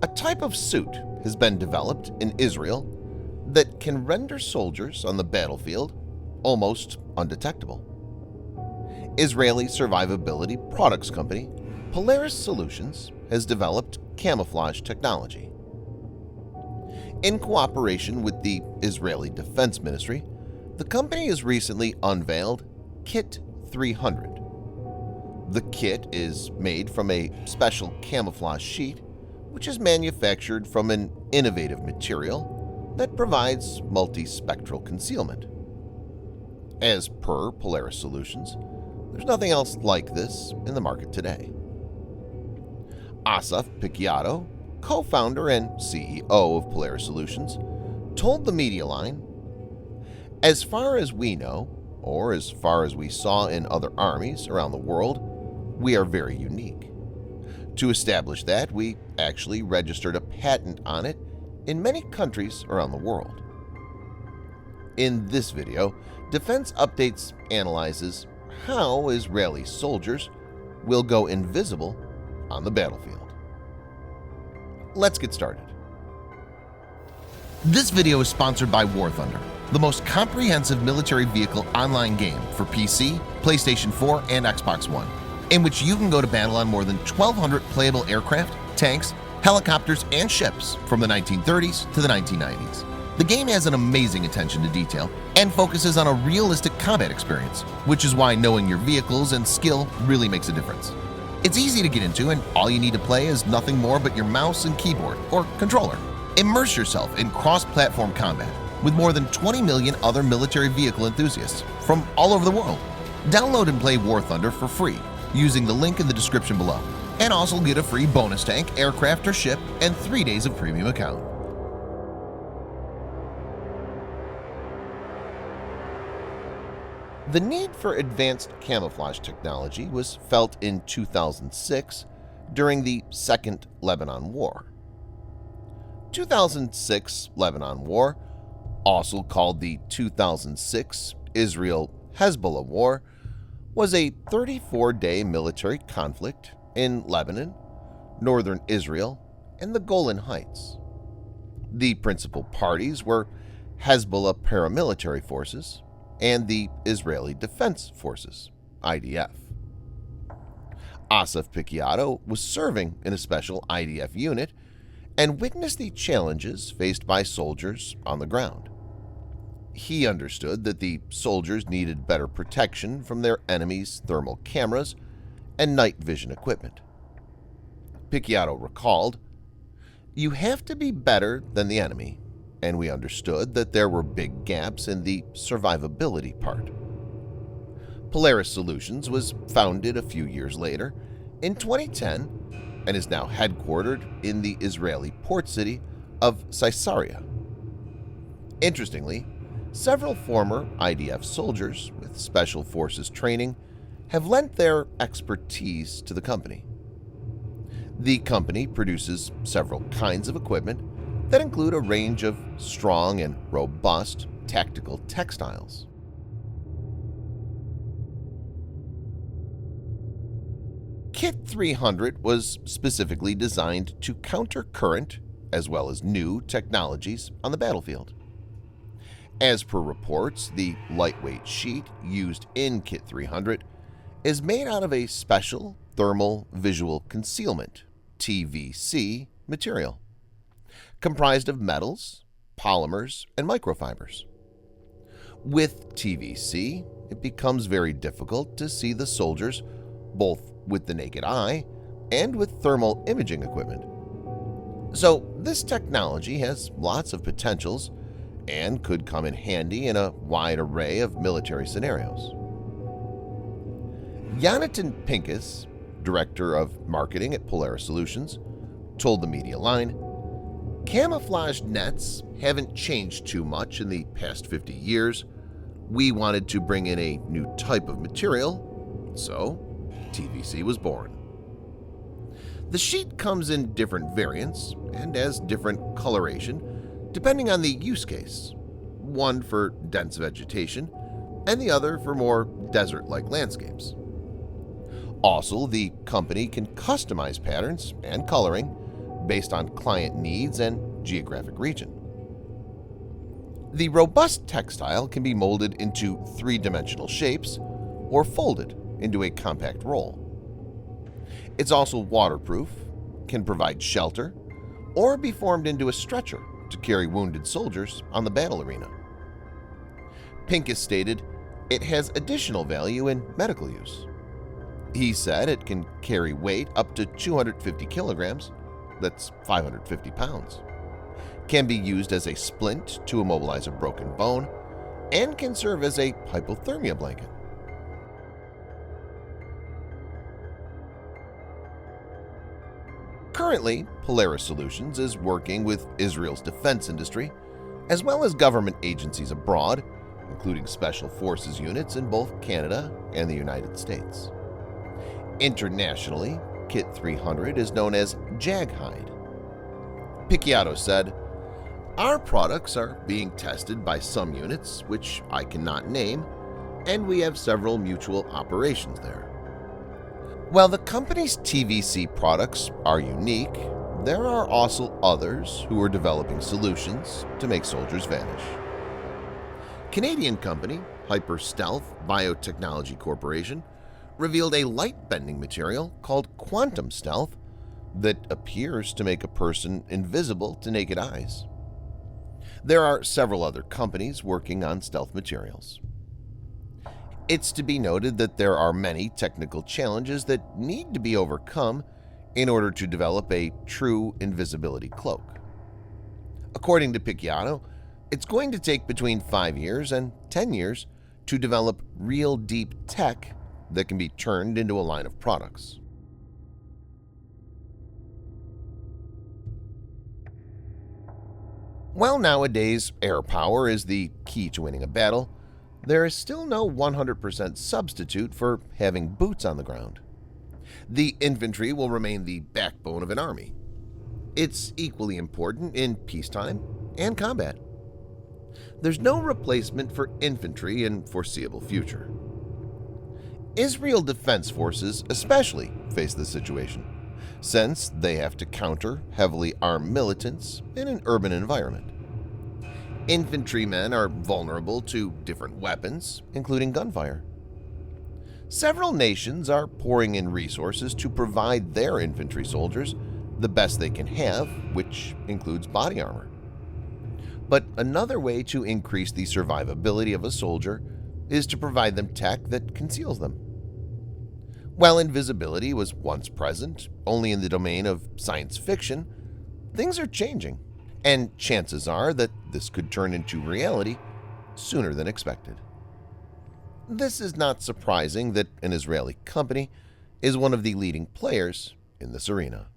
A type of suit has been developed in Israel that can render soldiers on the battlefield almost undetectable. Israeli survivability products company Polaris Solutions has developed camouflage technology. In cooperation with the Israeli Defense Ministry, the company has recently unveiled Kit 300. The kit is made from a special camouflage sheet which is manufactured from an innovative material that provides multispectral concealment. As per Polaris Solutions, there's nothing else like this in the market today. Asaf Picciotto, co-founder and CEO of Polaris Solutions, told the media line, "As far as we know, or as far as we saw in other armies around the world, we are very unique. To establish that, we actually registered a patent on it in many countries around the world." In this video, Defense Updates analyzes how Israeli soldiers will go invisible on the battlefield. Let's get started. This video is sponsored by War Thunder, the most comprehensive military vehicle online game for PC, PlayStation 4, and Xbox One, in which you can go to battle on more than 1,200 playable aircraft, tanks, helicopters, and ships from the 1930s to the 1990s. The game has an amazing attention to detail and focuses on a realistic combat experience, which is why knowing your vehicles and skill really makes a difference. It's easy to get into, and all you need to play is nothing more but your mouse and keyboard or controller. Immerse yourself in cross-platform combat with more than 20 million other military vehicle enthusiasts from all over the world. Download and play War Thunder for free using the link in the description below, and also get a free bonus tank, aircraft, or ship, and 3 days of premium account. The need for advanced camouflage technology was felt in 2006 during the Second Lebanon War. 2006 Lebanon War, also called the 2006 Israel-Hezbollah War, was a 34-day military conflict in Lebanon, northern Israel, and the Golan Heights. The principal parties were Hezbollah paramilitary forces and the Israeli Defense Forces, IDF. Asaf Picciotto was serving in a special IDF unit and witnessed the challenges faced by soldiers on the ground. He understood that the soldiers needed better protection from their enemies' thermal cameras and night vision equipment. Picciotto recalled, "You have to be better than the enemy, and we understood that there were big gaps in the survivability part." Polaris Solutions was founded a few years later, in 2010, and is now headquartered in the Israeli port city of Caesarea. Interestingly, several former IDF soldiers with Special Forces training have lent their expertise to the company. The company produces several kinds of equipment that include a range of strong and robust tactical textiles. Kit 300 was specifically designed to counter current as well as new technologies on the battlefield. As per reports, the lightweight sheet used in Kit 300 is made out of a special thermal visual concealment (TVC) material, comprised of metals, polymers, and microfibers. With TVC, it becomes very difficult to see the soldiers both with the naked eye and with thermal imaging equipment. So this technology has lots of potentials and could come in handy in a wide array of military scenarios. Jonathan Pincus, director of marketing at Polaris Solutions, told the media line, "Camouflage nets haven't changed too much in the past 50 years. We wanted to bring in a new type of material, so TVC was born." The sheet comes in different variants and has different coloration depending on the use case, one for dense vegetation and the other for more desert-like landscapes. Also, the company can customize patterns and coloring based on client needs and geographic region. The robust textile can be molded into three-dimensional shapes or folded into a compact roll. It's also waterproof, can provide shelter, or be formed into a stretcher to carry wounded soldiers on the battle arena. Pincus stated it has additional value in medical use. He said it can carry weight up to 250 kilograms, that's 550 pounds, can be used as a splint to immobilize a broken bone, and can serve as a hypothermia blanket. Currently, Polaris Solutions is working with Israel's defense industry, as well as government agencies abroad, including special forces units in both Canada and the United States. Internationally, Kit 300 is known as Jaghide. Picciotto said, "Our products are being tested by some units, which I cannot name, and we have several mutual operations there. While the company's TVC products are unique, there are also others who are developing solutions to make soldiers vanish." Canadian company Hyper Stealth Biotechnology Corporation revealed a light-bending material called Quantum Stealth that appears to make a person invisible to naked eyes. There are several other companies working on stealth materials. It's to be noted that there are many technical challenges that need to be overcome in order to develop a true invisibility cloak. According to Picciotto, it's going to take between 5 years and 10 years to develop real deep tech that can be turned into a line of products. While nowadays air power is the key to winning a battle, there is still no 100% substitute for having boots on the ground. The infantry will remain the backbone of an army. It's equally important in peacetime and combat. There's no replacement for infantry in foreseeable future. Israel Defense Forces especially face this situation, since they have to counter heavily armed militants in an urban environment. Infantrymen are vulnerable to different weapons, including gunfire. Several nations are pouring in resources to provide their infantry soldiers the best they can have, which includes body armor. But another way to increase the survivability of a soldier is to provide them tech that conceals them. While invisibility was once present only in the domain of science fiction, things are changing, and chances are that this could turn into reality sooner than expected. This is not surprising that an Israeli company is one of the leading players in this arena.